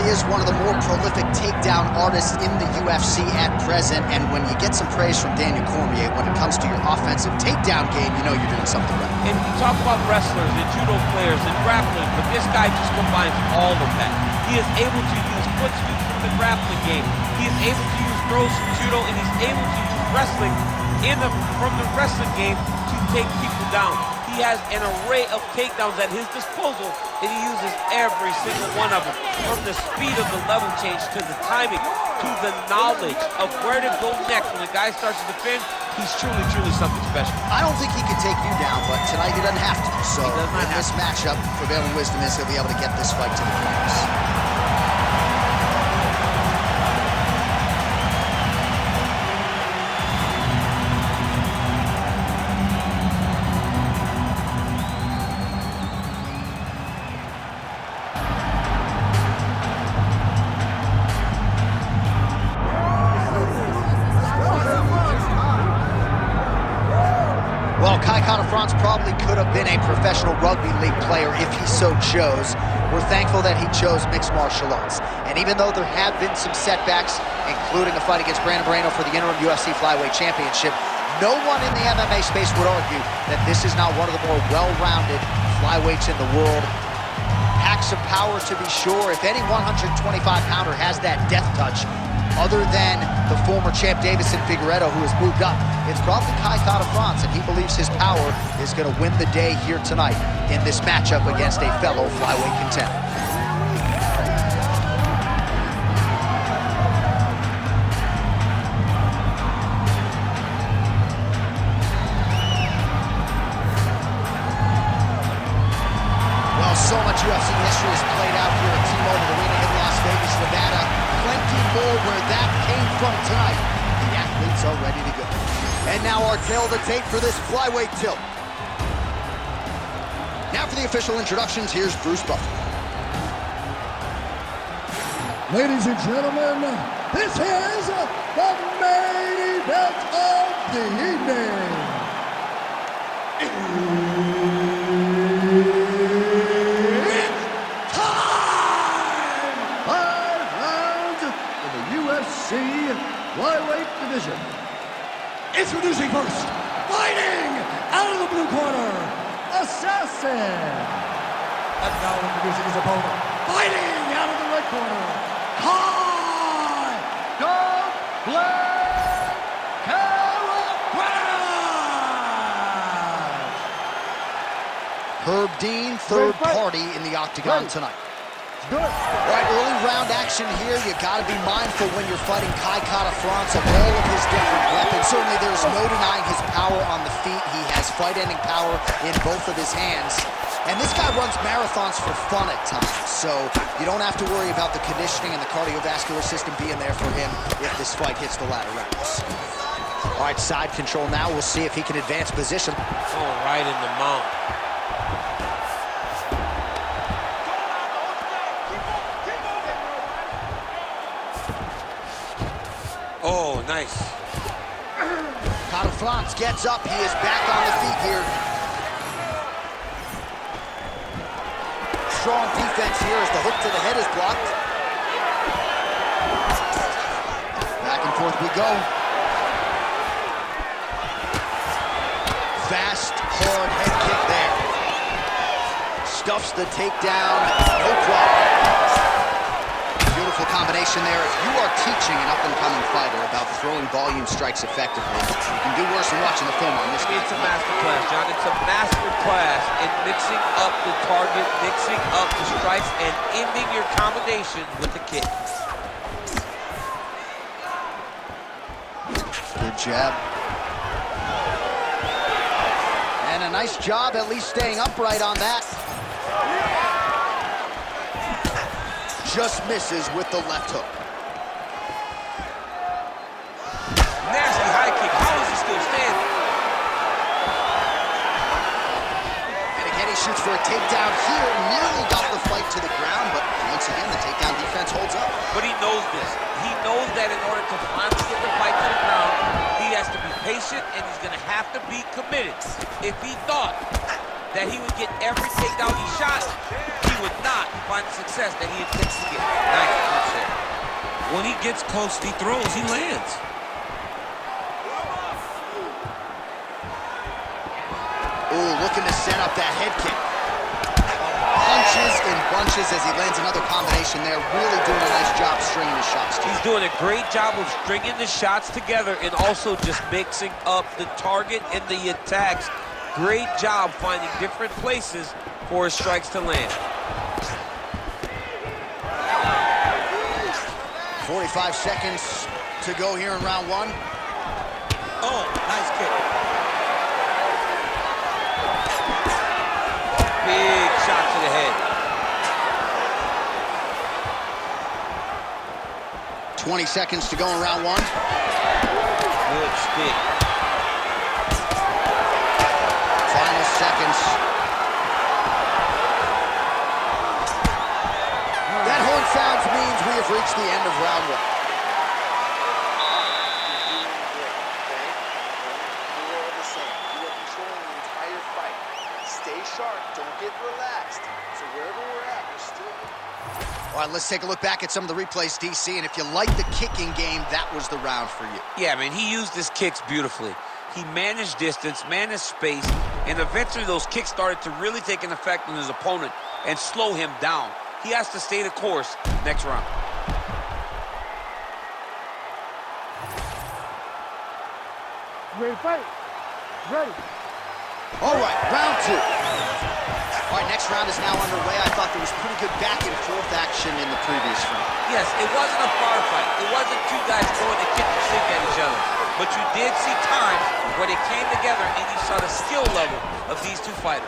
is one of the more prolific takedown artists in the UFC at present, and when you get some praise from Daniel Cormier when it comes to your offensive takedown game, you know you're doing something right. And you talk about wrestlers and judo players and grapplers, but this guy just combines all of that. He is able to use foot sweeps from the grappling game. He is able to use throws from judo, and he's able to use wrestling from the wrestling game to take people down. He has an array of takedowns at his disposal, and he uses every single one of them. From the speed of the level change, to the timing, to the knowledge of where to go next. When a guy starts to defend, he's truly, truly something special. I don't think he can take you down, but tonight he doesn't have to. So in this matchup, prevailing wisdom is he'll be able to get this fight to the finish. France probably could have been a professional rugby league player if he so chose. We're thankful that he chose mixed martial arts. And even though there have been some setbacks, including a fight against Brandon Moreno for the interim UFC Flyweight Championship, no one in the MMA space would argue that this is not one of the more well-rounded flyweights in the world. Packs of power to be sure. If any 125-pounder has that death touch, other than the former champ Davison Figueiredo, who has moved up, it's probably Kai France, and he believes his power is going to win the day here tonight in this matchup against a fellow flyweight contender. Well, so much UFC history is played out here at T-Mobile Arena in Las Vegas, Nevada. Plenty more where that came from tonight. The athletes are ready to go. And now our tail of the tape for this flyweight tilt. Now for the official introductions, here's Bruce Buffer. Ladies and gentlemen, this is the main event of the evening. It's time! 5 rounds in the UFC flyweight division. Introducing first, fighting out of the blue corner, Assassin. And now introducing his opponent, fighting out of the red corner, Kai the Black Carapace. Herb Dean, third party in the octagon tonight. Good. All right, early round action here. You got to be mindful when you're fighting Kai France of all of his different weapons. Certainly, there's no denying his power on the feet. He has fight-ending power in both of his hands. And this guy runs marathons for fun at times, so you don't have to worry about the conditioning and the cardiovascular system being there for him if this fight hits the latter rounds. All right, side control now. We'll see if he can advance position. Oh, right in the mount. Oh, nice. France gets up. He is back on the feet here. Strong defense here as the hook to the head is blocked. Back and forth we go. Fast, hard head kick there. Stuffs the takedown. No problem. Beautiful combination there. If you are teaching an up-and-coming fighter about throwing volume strikes effectively, you can do worse than watching the film on this. It's a master class, John. It's a master class in mixing up the target, mixing up the strikes, and ending your combination with the kick. Good jab. And a nice job at least staying upright on that. Just misses with the left hook. Nasty high kick. How is he still standing? And again, he shoots for a takedown here. Nearly got the fight to the ground, but once again, the takedown defense holds up. But he knows this. He knows that in order to finally get the fight to the ground, he has to be patient and he's going to have to be committed. If he thought that he would get every takedown he shot, he would not find the success that he intends to get. Nice punch there. When he gets close, he throws, he lands. Ooh, looking to set up that head kick. Punches in bunches as he lands another combination there. Really doing a nice job stringing his shots. He's doing a great job of stringing the shots together and also just mixing up the target and the attacks. Great job finding different places for his strikes to land. 45 seconds to go here in round one. Oh, nice kick. Big shot to the head. 20 seconds to go in round one. Good stick. Final seconds. That horn sounds means we have reached the end of round one. More of the same. You are controlling the entire fight. Stay sharp. Don't get relaxed. So wherever we're at, we're still. All right, let's take a look back at some of the replays, DC, and if you like the kicking game, that was the round for you. Yeah, man, he used his kicks beautifully. He managed distance, managed space, and eventually those kicks started to really take an effect on his opponent and slow him down. He has to stay the course next round. Ready, fight. Ready. All right, round two. All right, next round is now underway. I thought there was pretty good back and forth action in the previous round. Yes, it wasn't a bar fight. It wasn't two guys throwing the kick and sink at each other. But you did see times where they came together and you saw the skill level of these two fighters.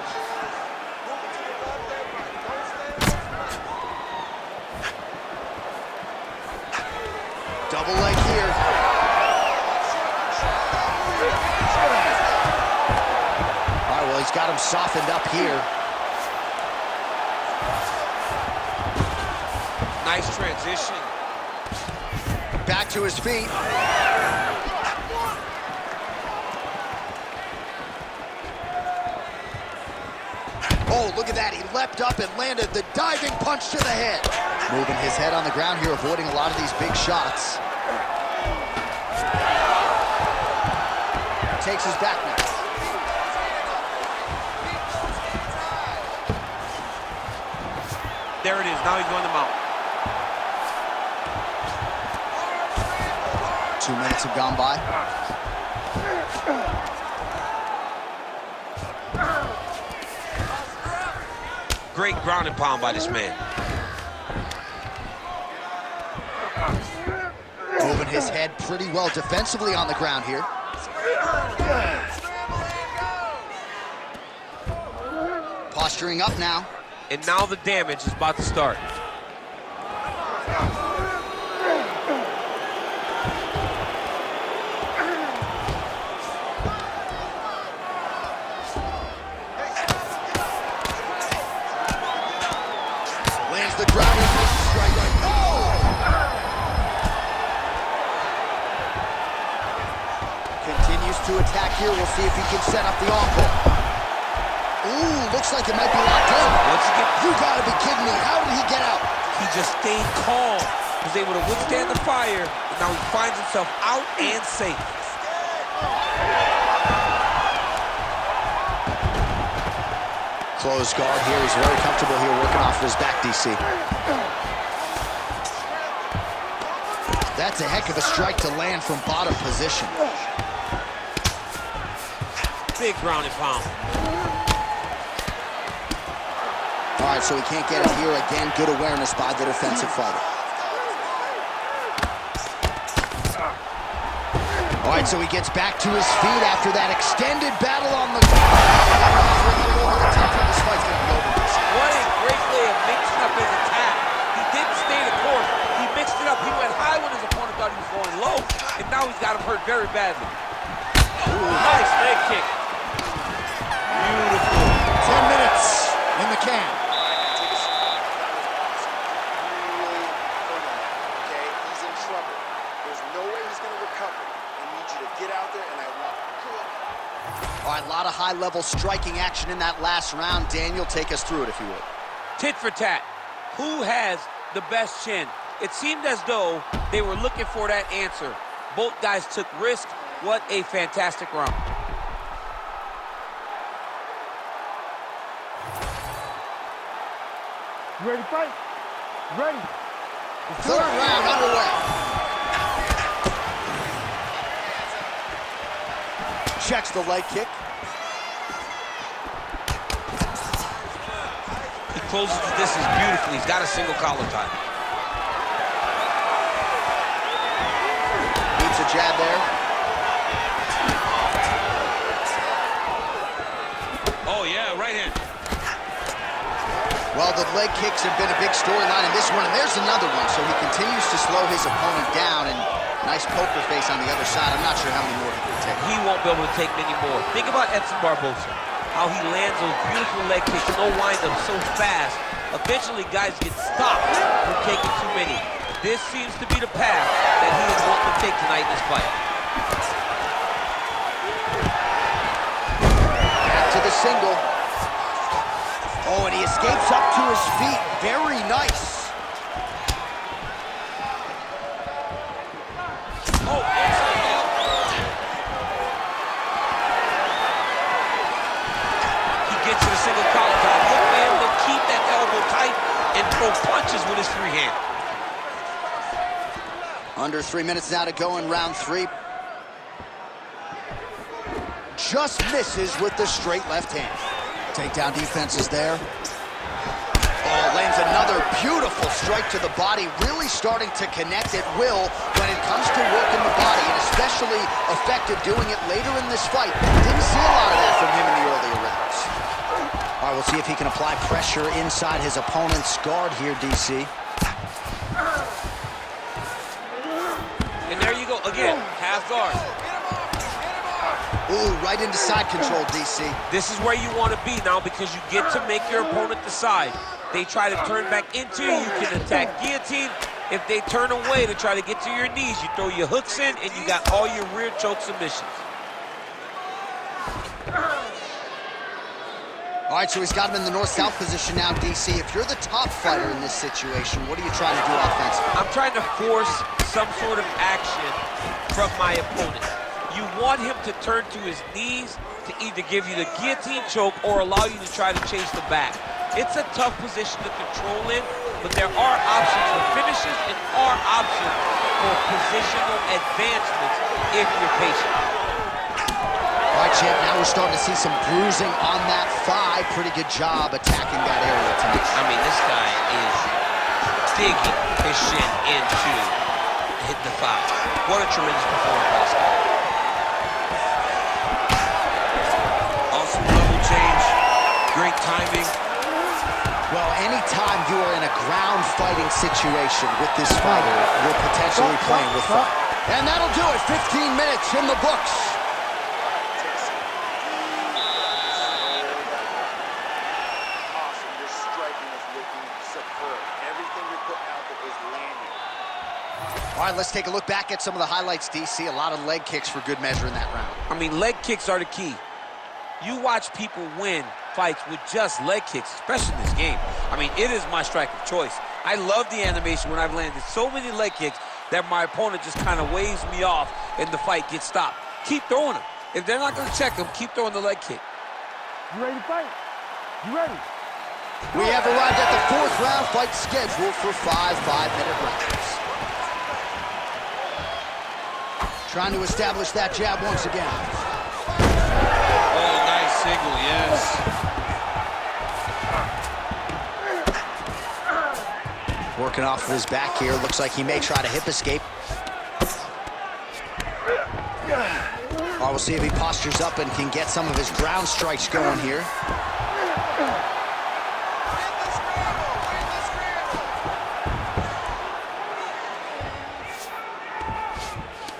Double leg here. All right, well, he's got him softened up here. Nice transition. Back to his feet. Oh, look at that. He leapt up and landed the diving punch to the head. Moving his head on the ground here, avoiding a lot of these big shots. Takes his back now. There it is. Now he's going to mount. 2 minutes have gone by. Great ground and pound by this man. Moving his head pretty well defensively on the ground here. Posturing up now. And now the damage is about to start. Lands the ground and takes the strike. Oh! Continues to attack here. We'll see if he can set up the encore. Ooh, looks like it might be locked in. Once again, You gotta be kidding me. How did he get out? he just stayed calm. Was able to withstand the fire. And now he finds himself out and safe. Closed guard here. He's very comfortable here working off of his back, DC. That's a heck of a strike to land from bottom position. Big ground and pound. All right, so he can't get it here. Again, good awareness by the defensive fighter. All right, so he gets back to his feet after that extended battle on the ground. This fight's gonna be over. What a great way of mixing up his attack. He didn't stay the course. He mixed it up. He went high when his opponent thought he was going low. And now he's got him hurt very badly. Ooh, nice leg kick. Beautiful. 10 minutes in the can. Okay, he's in trouble. There's no way he's going to recover. I need you to get out there, and I want good. All right, a lot of high-level striking action in that last round. Daniel, take us through it, if you would. Tit for tat. Who has the best chin? It seemed as though they were looking for that answer. Both guys took risk. What a fantastic round. You ready to fight? You ready? Third round underway. Checks the leg kick. He closes the distance beautifully. He's got a single collar tie. Beats a jab there. Oh, yeah, right hand. Well, the leg kicks have been a big storyline in this one, and there's another one. So he continues to slow his opponent down, and nice poker face on the other side. I'm not sure how many more he can take. He won't be able to take many more. Think about Edson Barboza, how he lands those beautiful leg kicks, no wind-up, so fast. Eventually, guys get stopped from taking too many. This seems to be the path that he is going to take tonight in this fight. Back to the single. Oh, and he escapes up to his feet. Very nice. Oh, inside elbow. He gets to the single collar tie. Look for him to keep that elbow tight and throw punches with his free hand. Under 3 minutes now to go in round 3. Just misses with the straight left hand. Takedown defense is there. Oh, lands another beautiful strike to the body, really starting to connect at will when it comes to working the body, and especially effective doing it later in this fight. Didn't see a lot of that from him in the earlier rounds. All right, we'll see if he can apply pressure inside his opponent's guard here, DC. And there you go, again, half guard. Ooh, right into side control, DC. This is where you want to be now because you get to make your opponent decide. They try to turn back into you, you can attack guillotine. If they turn away to try to get to your knees, you throw your hooks in and you got all your rear choke submissions. All right, so he's got him in the north-south position now, DC. If you're the top fighter in this situation, what are you trying to do offensively? I'm trying to force some sort of action from my opponent. You want him to turn to his knees to either give you the guillotine choke or allow you to try to chase the back. It's a tough position to control in, but there are options for finishes and are options for positional advancements if you're patient. All right, champ, now we're starting to see some bruising on that thigh. Pretty good job attacking that area tonight. I mean, this guy is digging his shin into hitting the thigh. What a tremendous performance by this guy. Awesome level change. Great timing. Well, anytime you are in a ground fighting situation with this fighter, you're potentially playing with fire. And that'll do it. 15 minutes in the books. Awesome. Your striking is looking superb. Everything you're putting out there is landing. All right, let's take a look back at some of the highlights, DC. A lot of leg kicks for good measure in that round. I mean, leg kicks are the key. You watch people win fights with just leg kicks, especially in this game. I mean, it is my strike of choice. I love the animation when I've landed so many leg kicks that my opponent just kind of waves me off and the fight gets stopped. Keep throwing them. If they're not going to check them, keep throwing the leg kick. You ready to fight? You ready? We have arrived at the 4th round, fight scheduled for 5 5-minute rounds. Trying to establish that jab once again. Oh, nice single, yes. Working off of his back here. Looks like he may try to hip escape. Well, we'll see if he postures up and can get some of his ground strikes going here.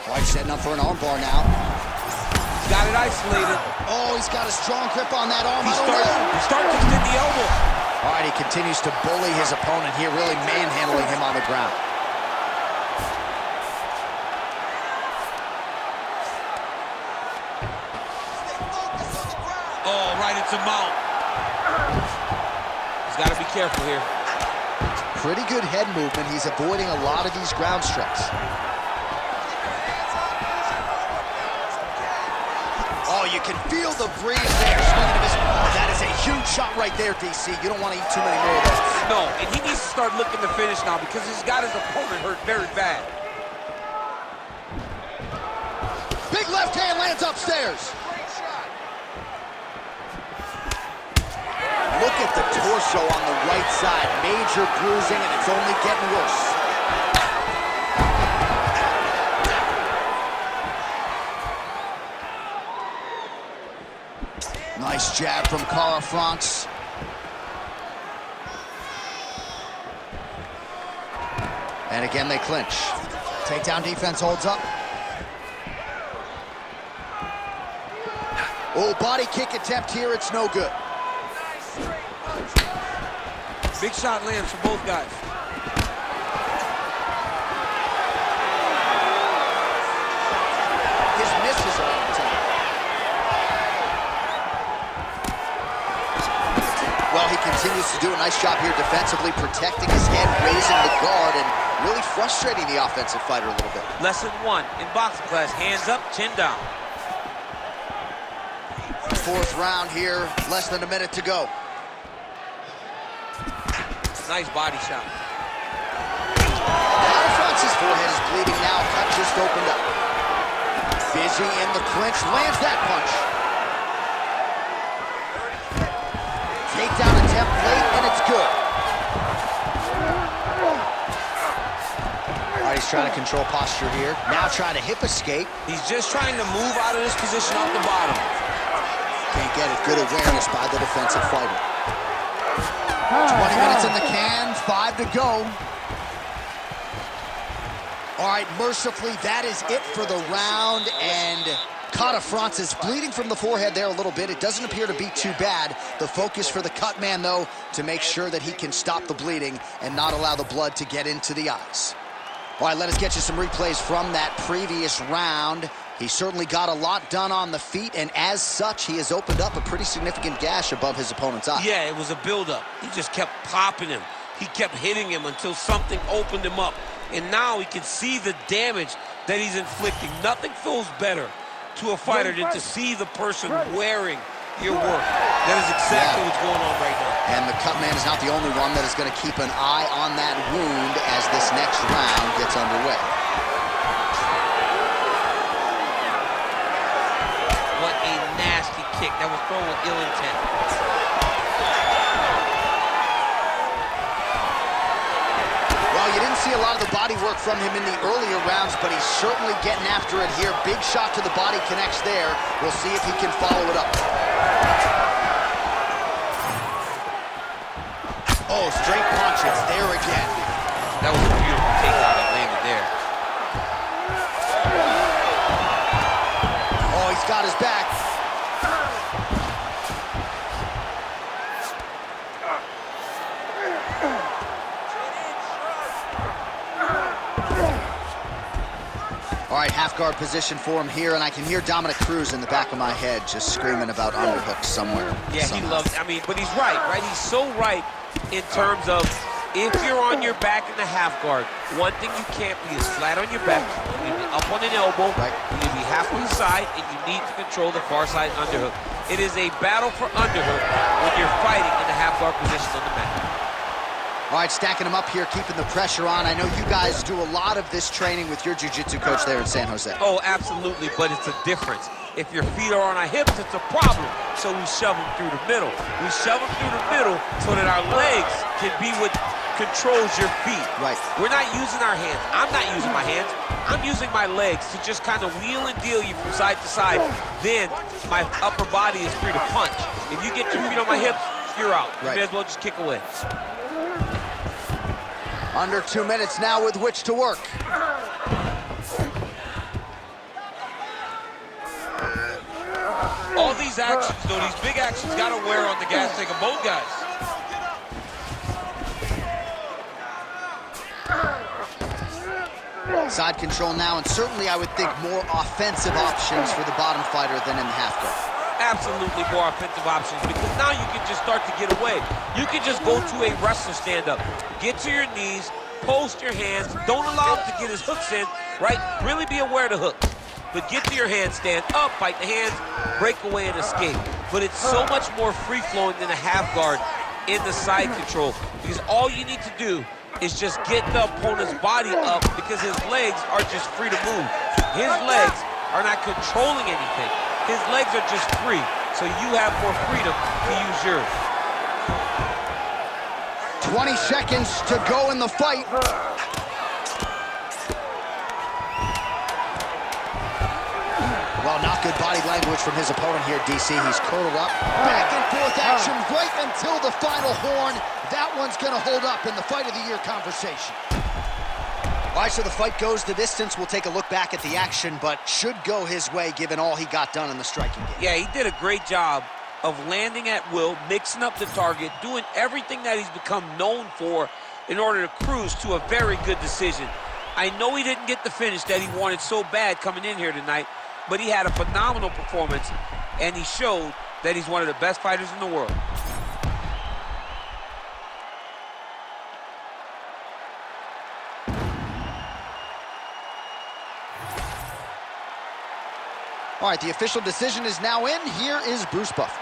White setting up for an armbar now. Got it isolated. Oh, he's got a strong grip on that arm. He's starting to extend the elbow. All right, he continues to bully his opponent here, really manhandling him on the ground. Oh, right into mount. He's got to be careful here. Pretty good head movement. He's avoiding a lot of these ground strikes. Oh, you can feel the breeze there. Swinging to miss. Oh, that is a huge shot right there, DC. You don't want to eat too many more of those. No, and he needs to start looking to finish now because he's got his opponent hurt very bad. Big left hand lands upstairs. Look at the torso on the right side. Major bruising, and it's only getting worse. Nice jab from Kara-France. And again, they clinch. Takedown defense holds up. Oh, body kick attempt here. It's no good. Big shot lands for both guys. His misses are on the time. Well, he continues to do a nice job here defensively, protecting his head, raising the guard, and really frustrating the offensive fighter a little bit. Lesson 1 in boxing class, hands up, chin down. Fourth round here, less than a minute to go. Nice body shot. Kara-France's forehead is bleeding now. Cut just opened up. Busy in the clinch, lands that punch. Takedown attempt late, and it's good. All right, he's trying to control posture here. Now trying to hip escape. He's just trying to move out of this position off the bottom. Can't get it. Good awareness by the defensive fighter. 20 minutes in the can, 5 to go. All right, mercifully, that is it for the round, and Kara-France is bleeding from the forehead there a little bit. It doesn't appear to be too bad. The focus for the cut man, though, to make sure that he can stop the bleeding and not allow the blood to get into the eyes. All right, let us get you some replays from that previous round. He certainly got a lot done on the feet, and as such, he has opened up a pretty significant gash above his opponent's eye. Yeah, it was a build-up. He just kept popping him. He kept hitting him until something opened him up. And now he can see the damage that he's inflicting. Nothing feels better to a fighter than to see the person wearing your work. That is exactly what's going on right now. And the cut man is not the only one that is going to keep an eye on that wound as this next round gets underway. What a nasty kick that was thrown with ill intent. Well, you didn't see a lot of the body work from him in the earlier rounds, but he's certainly getting after it here. Big shot to the body connects there. We'll see if he can follow it up. Oh, straight punch. It's there again. That was a beautiful takedown that landed there. Oh, he's got his back. All right, half guard position for him here, and I can hear Dominic Cruz in the back of my head just screaming about underhooks somewhere. Yeah, he loves, I mean, but he's right? He's so right in terms of if you're on your back in the half guard, one thing you can't be is flat on your back. You need to be up on an elbow. Right. You need to be half on the side, and you need to control the far side underhook. It is a battle for underhook when you're fighting in the half guard position on the mat. All right, stacking them up here, keeping the pressure on. I know you guys do a lot of this training with your jiu-jitsu coach there in San Jose. Oh, absolutely, but it's a difference. If your feet are on our hips, it's a problem. So we shove them through the middle. We shove them through the middle so that our legs can be what controls your feet. Right. We're not using our hands. I'm not using my hands. I'm using my legs to just kind of wheel and deal you from side to side. Then my upper body is free to punch. If you get your feet on my hips, you're out. You may as well just kick away. Under 2 minutes now with which to work. All these actions, though, these big actions, got to wear on the gas tank of both guys. Side control now, and certainly I would think more offensive options for the bottom fighter than in the half guard. absolutely more offensive options because now you can just start to get away. You can just go to a wrestler stand-up. Get to your knees, post your hands. Don't allow him to get his hooks in, right? Really be aware of the hooks. But get to your hands, stand up, fight the hands, break away and escape. But it's so much more free-flowing than a half guard in the side control because all you need to do is just get the opponent's body up because his legs are just free to move. His legs are not controlling anything. His legs are just free, so you have more freedom to use yours. 20 seconds to go in the fight. Well, not good body language from his opponent here, DC. He's curled up. Back and forth action right until the final horn. That one's going to hold up in the Fight of the Year conversation. All right, so the fight goes the distance. We'll take a look back at the action, but should go his way given all he got done in the striking game. Yeah, he did a great job of landing at will, mixing up the target, doing everything that he's become known for in order to cruise to a very good decision. I know he didn't get the finish that he wanted so bad coming in here tonight, but he had a phenomenal performance, and he showed that he's one of the best fighters in the world. All right, the official decision is now in. Here is Bruce Buffer.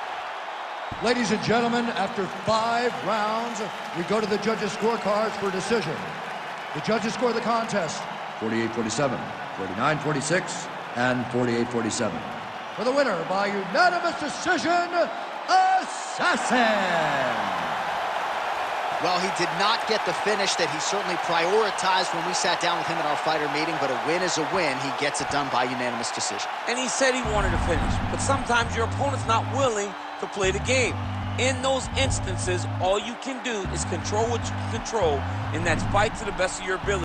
Ladies and gentlemen, after 5 rounds, we go to the judges' scorecards for decision. The judges score the contest 48-47, 49-46, and 48-47. For the winner by unanimous decision, Assassin! Well, he did not get the finish that he certainly prioritized when we sat down with him at our fighter meeting, but a win is a win. He gets it done by unanimous decision. And he said he wanted to finish, but sometimes your opponent's not willing to play the game. In those instances, all you can do is control what you can control, and that's fight to the best of your ability.